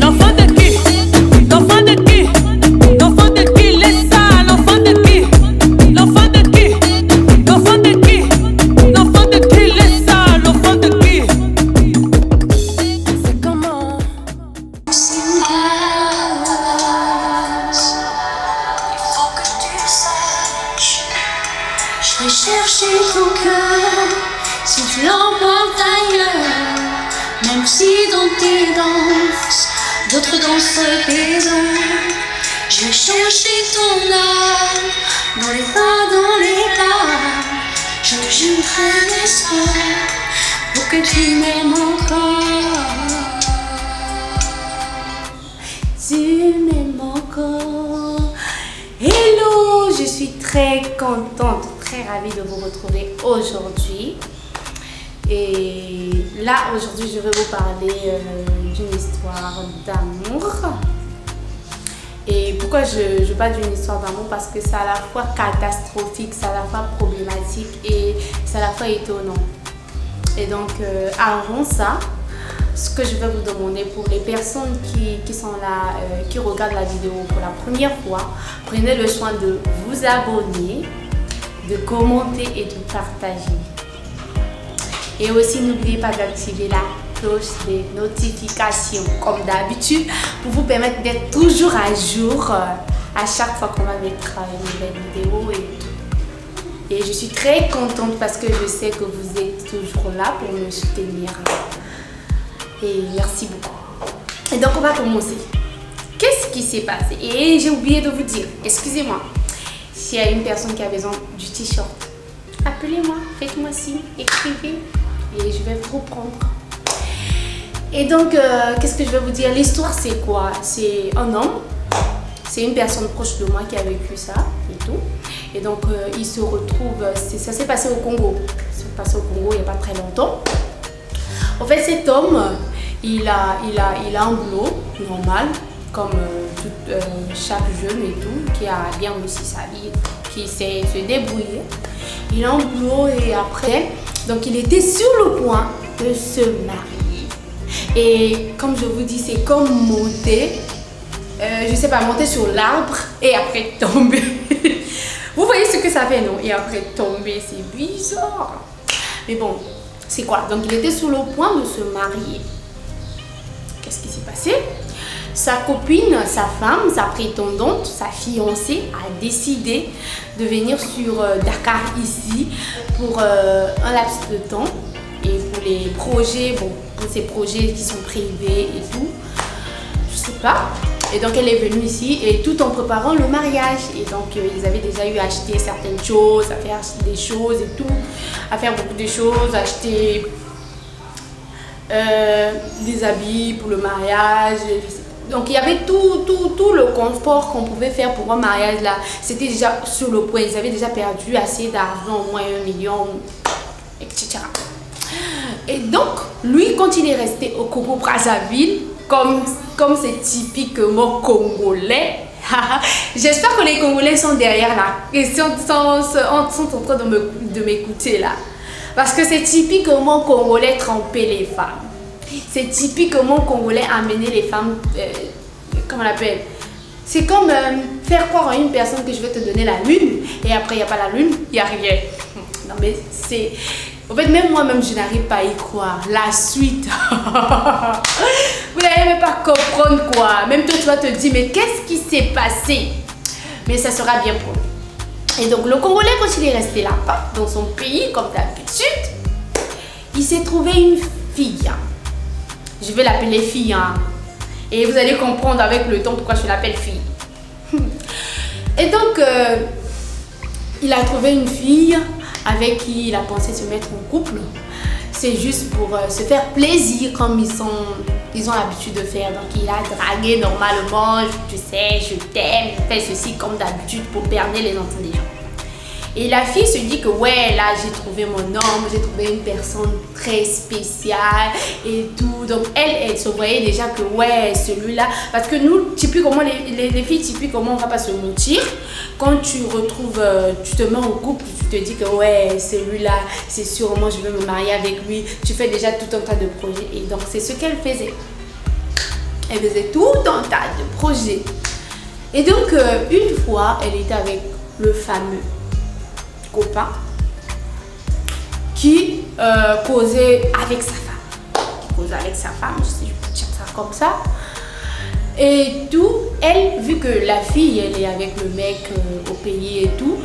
L'enfant de qui? L'enfant de qui? L'enfant de qui? Laisse ça, l'enfant de qui? L'enfant de qui? L'enfant de qui? L'enfant de qui? Laisse ça, l'enfant de qui? C'est comment? Faut que tu saches, je vais chercher ton cœur si tu l'emportes ailleurs. Même si dans tes danses, d'autres dansent tes âmes. Je vais chercher ton âme, dans les pas, dans les pas. Je junterai mes soins pour que tu m'aimes encore. Tu m'aimes encore. Hello, je suis très contente, très ravie de vous retrouver aujourd'hui. Et là, aujourd'hui, je vais vous parler d'une histoire d'amour. Et pourquoi je parle d'une histoire d'amour? Parce que c'est à la fois catastrophique, c'est à la fois problématique et c'est à la fois étonnant. Et donc, avant ça, ce que je vais vous demander pour les personnes qui sont là, qui regardent la vidéo pour la première fois, prenez le soin de vous abonner, de commenter et de partager. Et aussi, n'oubliez pas d'activer la cloche des notifications, comme d'habitude, pour vous permettre d'être toujours à jour à chaque fois qu'on va mettre une nouvelle vidéo et tout. Et je suis très contente parce que je sais que vous êtes toujours là pour me soutenir. Et merci beaucoup. Et donc, on va commencer. Qu'est-ce qui s'est passé? Et j'ai oublié de vous dire, excusez-moi, s'il y a une personne qui a besoin du t-shirt, appelez-moi, faites-moi signe, écrivez. Et je vais vous reprendre. Et donc, qu'est-ce que je vais vous dire? L'histoire, c'est quoi? C'est un homme, c'est une personne proche de moi qui a vécu ça et tout. Et donc, il se retrouve, ça s'est passé au Congo. Ça s'est passé au Congo il n'y a pas très longtemps. En fait, cet homme, il a un boulot normal, comme chaque jeune et tout, qui a bien réussi sa vie, qui sait se débrouiller. Il a un boulot et après... Donc, il était sur le point de se marier. Et comme je vous dis, c'est comme monter, je sais pas, monter sur l'arbre et après tomber. Vous voyez ce que ça fait, non? Et après tomber, c'est bizarre. Mais bon, c'est quoi? Donc, il était sur le point de se marier. Qu'est-ce qui s'est passé? Sa copine, sa femme, sa prétendante, sa fiancée a décidé de venir sur Dakar ici pour un laps de temps et pour les projets, bon, pour ces projets qui sont privés et tout, je sais pas. Et donc elle est venue ici et tout en préparant le mariage. Et donc ils avaient déjà eu à acheter certaines choses, à faire des choses et tout, à faire beaucoup de choses, acheter des habits pour le mariage. Donc il y avait tout le confort qu'on pouvait faire pour un mariage là. C'était déjà sur le point. Ils avaient déjà perdu assez d'argent, au moins 1 million, etc. Et donc, lui, quand il est resté au Congo-Brazzaville, comme c'est typiquement congolais, j'espère que les Congolais sont derrière là, et sont en train de m'écouter là. Parce que c'est typiquement congolais tromper les femmes. C'est typiquement congolais amener les femmes, comment on l'appelle? C'est comme faire croire à une personne que je vais te donner la lune et après il n'y a pas la lune, il n'y a rien. Non mais c'est... En fait, même moi-même, je n'arrive pas à y croire. La suite. Vous n'allez même pas comprendre quoi. Même toi, tu vas te dire, mais qu'est-ce qui s'est passé? Mais ça sera bien pour lui. Et donc, le Congolais, quand il est resté là-bas, dans son pays, comme d'habitude, il s'est trouvé une fille. Je vais l'appeler fille. Hein. Et vous allez comprendre avec le temps pourquoi je l'appelle fille. Et donc, il a trouvé une fille avec qui il a pensé se mettre en couple. C'est juste pour se faire plaisir comme ils ont l'habitude de faire. Donc il a dragué normalement, tu sais, je t'aime, fais ceci comme d'habitude pour berner les enfants des gens. Et la fille se dit que ouais, là j'ai trouvé mon homme, j'ai trouvé une personne très spéciale et tout. Donc elle se voyait déjà que ouais, celui-là. Parce que nous, typiquement, les filles, typiquement, on va pas se mentir. Quand tu retrouves, tu te mets en couple, tu te dis que ouais, celui-là, c'est sûrement je vais me marier avec lui. Tu fais déjà tout un tas de projets. Et donc c'est ce qu'elle faisait. Elle faisait tout un tas de projets. Et donc, une fois, elle était avec le fameux copain qui causait avec sa femme. Si je peux dire ça comme ça. Et tout, elle, vu que la fille, elle est avec le mec au pays et tout,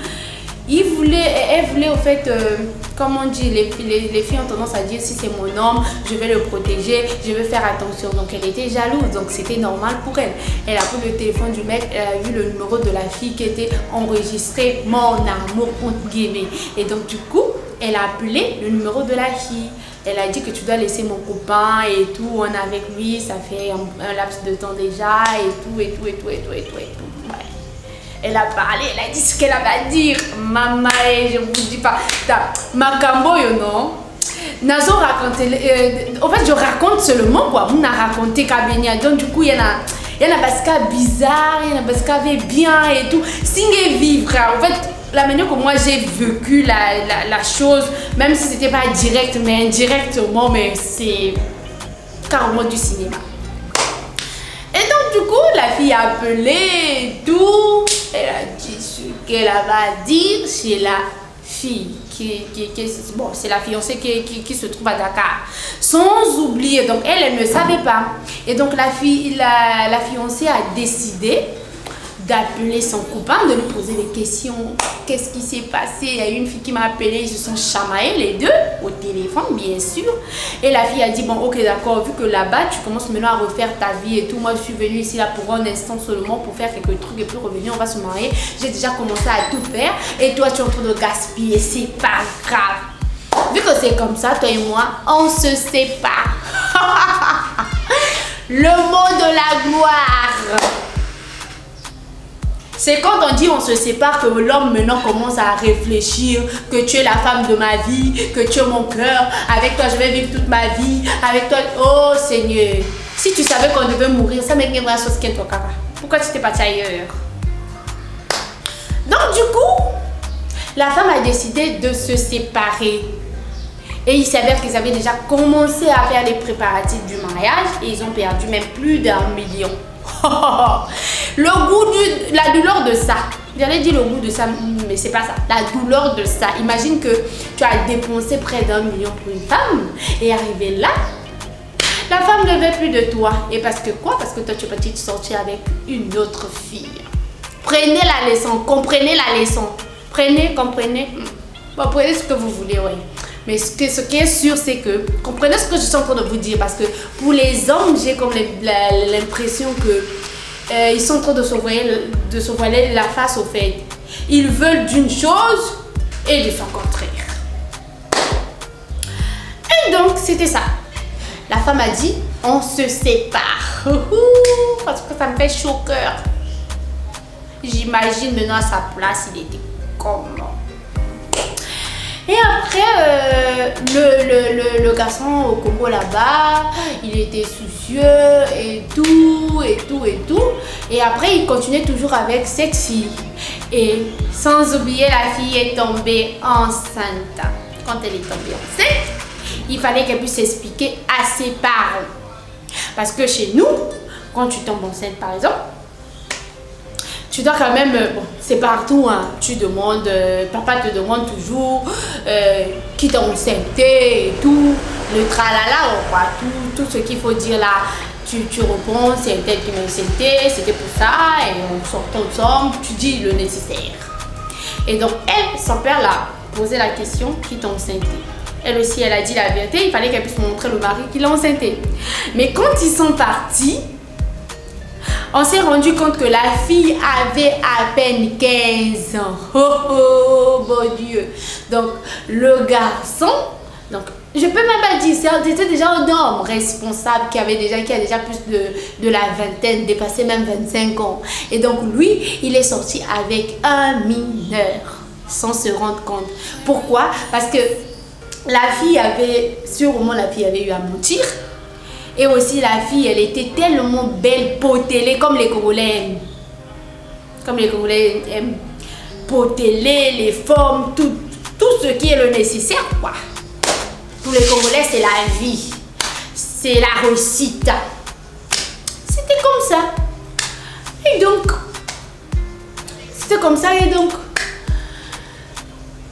elle voulait au fait, comme on dit, les filles ont tendance à dire si c'est mon homme, je vais le protéger, je vais faire attention. Donc elle était jalouse, donc c'était normal pour elle. Elle a pris le téléphone du mec, elle a vu le numéro de la fille qui était enregistré mon amour entre guillemets. Et donc du coup, elle a appelé le numéro de la fille. Elle a dit que tu dois laisser mon copain et tout, on est avec lui, ça fait un laps de temps déjà et tout. Ouais. Elle a parlé, elle a dit ce qu'elle avait à dire. Maman, je vous dis pas. Makambo, you know. Nazo raconte. En fait, je raconte seulement quoi. On a raconté Kabenia. Donc, du coup, il y en a basca bizarre, il y en a basca bien et tout. Signe vivre. En fait, la manière que moi j'ai vécu la chose, même si c'était pas direct, mais indirectement, mais c'est carrément du cinéma. Et donc, du coup, la fille a appelé et tout. Elle a dit ce qu'elle avait à dire chez la fille. Bon, c'est la fiancée qui se trouve à Dakar. Sans oublier, donc elle ne savait pas. Et donc, la fiancée a décidé d'appeler son copain, de lui poser des questions. Qu'est-ce qui s'est passé? Il y a une fille qui m'a appelé, ils se sont chamaillés les deux au téléphone, bien sûr. Et la fille a dit, bon, ok, d'accord, vu que là-bas, tu commences maintenant à refaire ta vie et tout. Moi, je suis venue ici là pour un instant seulement pour faire quelques trucs et puis revenir, on va se marier. J'ai déjà commencé à tout faire et toi, tu es en train de gaspiller, c'est pas grave. Vu que c'est comme ça, toi et moi, on se sépare. Le mot de la gloire. C'est quand on dit on se sépare que l'homme maintenant commence à réfléchir que tu es la femme de ma vie, que tu es mon cœur, avec toi je vais vivre toute ma vie, avec toi, oh Seigneur, si tu savais qu'on devait mourir, ça m'est une chose qui est ton cas. Pourquoi tu t'es parti ailleurs? Donc du coup, la femme a décidé de se séparer. Et il s'avère qu'ils avaient déjà commencé à faire les préparatifs du mariage et ils ont perdu même plus d'1 million. Le goût la douleur de ça. J'allais dire le goût de ça, mais c'est pas ça. La douleur de ça. Imagine que tu as dépensé près d'1 million pour une femme et arrivé là, la femme ne veut plus de toi. Et parce que quoi? Parce que toi tu es parti sortir avec une autre fille. Prenez la leçon, comprenez la leçon. Prenez, comprenez. Bon, prenez ce que vous voulez, ouais. Mais ce qui est sûr, c'est que comprenez ce que je suis en train de vous dire, parce que pour les hommes, j'ai comme l'impression que ils sont en train de se voiler la face au fait. Ils veulent d'une chose et de son contraire. Et donc, c'était ça. La femme a dit, on se sépare. Parce que ça me fait chaud au cœur. J'imagine maintenant à sa place, il était comment? Et après, le garçon au Congo là-bas, il était soucieux et tout. Et après, il continuait toujours avec cette fille. Et sans oublier, la fille est tombée enceinte. Quand elle est tombée enceinte, il fallait qu'elle puisse expliquer à ses parents. Parce que chez nous, quand tu tombes enceinte par exemple, tu dois quand même, bon, c'est partout, hein, tu demandes, papa te demande toujours qui t'a enceinté et tout, le tralala, quoi, tout ce qu'il faut dire là, tu réponds, c'est un tel qui m'a enceinté, c'était pour ça, et on sort ensemble, tu dis le nécessaire. Et donc, elle, son père l'a posé la question, qui t'a enceinté? Elle aussi, elle a dit la vérité, il fallait qu'elle puisse montrer le mari qui l'a enceinté. Mais quand ils sont partis, on s'est rendu compte que la fille avait à peine 15 ans. Oh, bon Dieu. Donc, le garçon, donc, je peux même pas dire, c'était déjà un homme responsable qui a déjà plus de la vingtaine, dépassé même 25 ans. Et donc, lui, il est sorti avec un mineur. sans se rendre compte. Pourquoi? Parce que la fille avait, sûrement la fille avait eu à mentir. Et aussi la fille, elle était tellement belle, potelée, comme les Congolais aiment. Comme les Congolais aiment poteler, les formes, tout ce qui est le nécessaire, quoi. Pour les Congolais, c'est la vie. C'est la réussite. C'était comme ça. Et donc, c'était comme ça. Et donc,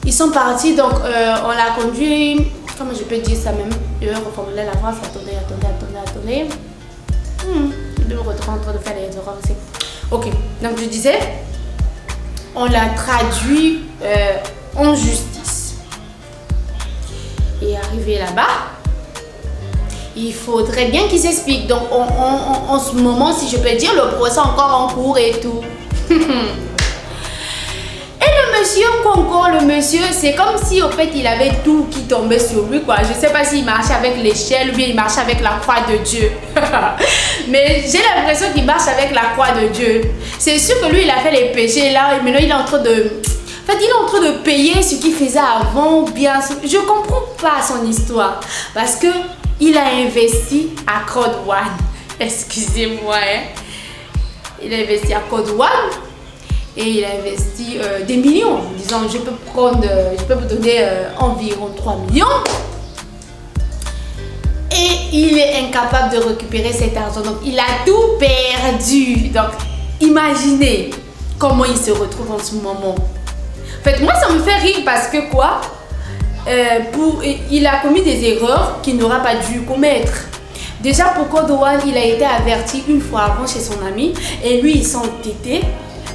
ils sont partis. Donc, on l'a conduit. Comment je peux dire ça même? Je vais reformuler la phrase. Attendez. Je vais me retrouver en train de faire les erreurs aussi. Ok. Donc, je disais, on l'a traduit en justice. Et arrivé là-bas, il faudrait bien qu'ils s'expliquent. Donc, en ce moment, si je peux dire, le procès est encore en cours et tout. Le monsieur, c'est comme si au fait il avait tout qui tombait sur lui, quoi. Je sais pas s'il marchait avec l'échelle ou bien il marchait avec la croix de Dieu. Mais j'ai l'impression qu'il marche avec la croix de Dieu. C'est sûr que lui il a fait les péchés là et maintenant il est en train de payer ce qu'il faisait avant. Bien, je comprends pas son histoire parce que il a investi à Code One. Excusez-moi, hein. Il a investi à Code One. Et il a investi des millions. Disons, je peux vous donner environ 3 millions. Et il est incapable de récupérer cet argent. Donc, il a tout perdu. Donc, imaginez comment il se retrouve en ce moment. En fait, moi, ça me fait rire parce que quoi? Il a commis des erreurs qu'il n'aura pas dû commettre. Déjà, pour Code One, il a été averti une fois avant chez son ami. Et lui, il s'est entêté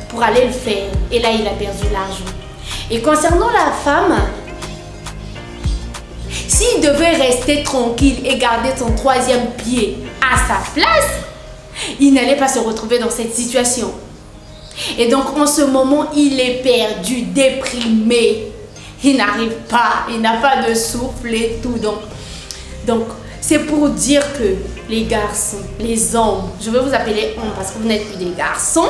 pour aller le faire. Et là, il a perdu l'argent. Et concernant la femme, s'il devait rester tranquille et garder son 3e pied à sa place, il n'allait pas se retrouver dans cette situation. Et donc, en ce moment, il est perdu, déprimé. Il n'arrive pas, il n'a pas de souffle et tout. Donc c'est pour dire que les garçons, les hommes, je vais vous appeler hommes parce que vous n'êtes plus des garçons.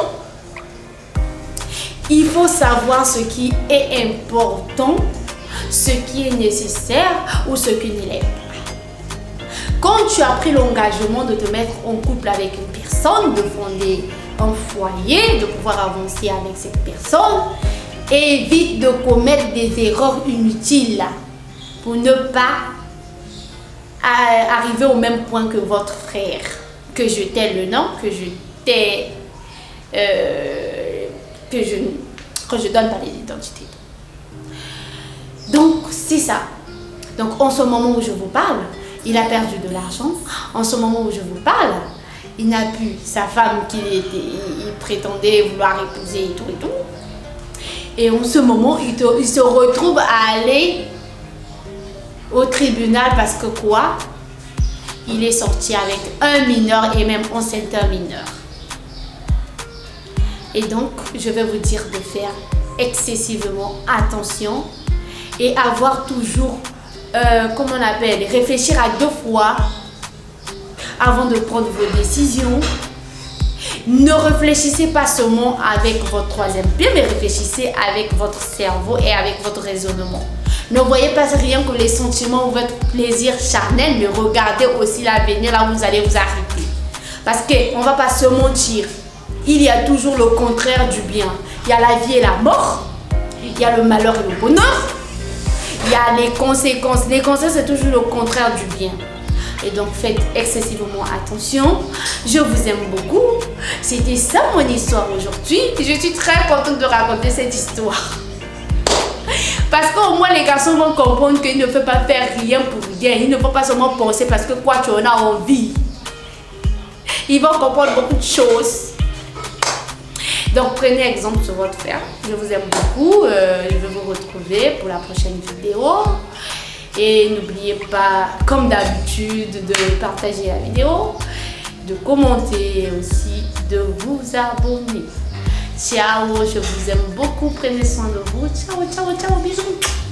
Il faut savoir ce qui est important, ce qui est nécessaire ou ce qui ne l'est pas. Quand tu as pris l'engagement de te mettre en couple avec une personne, de fonder un foyer, de pouvoir avancer avec cette personne, évite de commettre des erreurs inutiles pour ne pas arriver au même point que votre frère. Que je t'ai le nom, que je donne pas les identités. Donc, c'est ça. Donc, en ce moment où je vous parle, il a perdu de l'argent. En ce moment où je vous parle, il n'a plus sa femme qu'il prétendait vouloir épouser et tout et tout. Et en ce moment, il se retrouve à aller au tribunal parce que quoi? Il est sorti avec un mineur et même enceinte un mineur. Et donc, je vais vous dire de faire excessivement attention et avoir toujours, comment on appelle, réfléchir à 2 fois avant de prendre vos décisions. Ne réfléchissez pas seulement avec votre 3e pied, mais réfléchissez avec votre cerveau et avec votre raisonnement. Ne voyez pas rien que les sentiments ou votre plaisir charnel, mais regardez aussi l'avenir, là où vous allez vous arrêter. Parce qu'on ne va pas se mentir. Il y a toujours le contraire du bien. Il y a la vie et la mort. Il y a le malheur et le bonheur. Il y a les conséquences. Les conséquences, c'est toujours le contraire du bien. Et donc, faites excessivement attention. Je vous aime beaucoup. C'était ça mon histoire aujourd'hui. Je suis très contente de raconter cette histoire. Parce qu'au moins, les garçons vont comprendre qu'ils ne peuvent pas faire rien pour rien. Ils ne vont pas seulement penser parce que quoi, tu en as envie. Ils vont comprendre beaucoup de choses. Donc, prenez exemple sur votre frère. Je vous aime beaucoup. Je vais vous retrouver pour la prochaine vidéo. Et n'oubliez pas, comme d'habitude, de partager la vidéo, de commenter et aussi de vous abonner. Ciao, je vous aime beaucoup. Prenez soin de vous. Ciao, ciao, ciao. Bisous.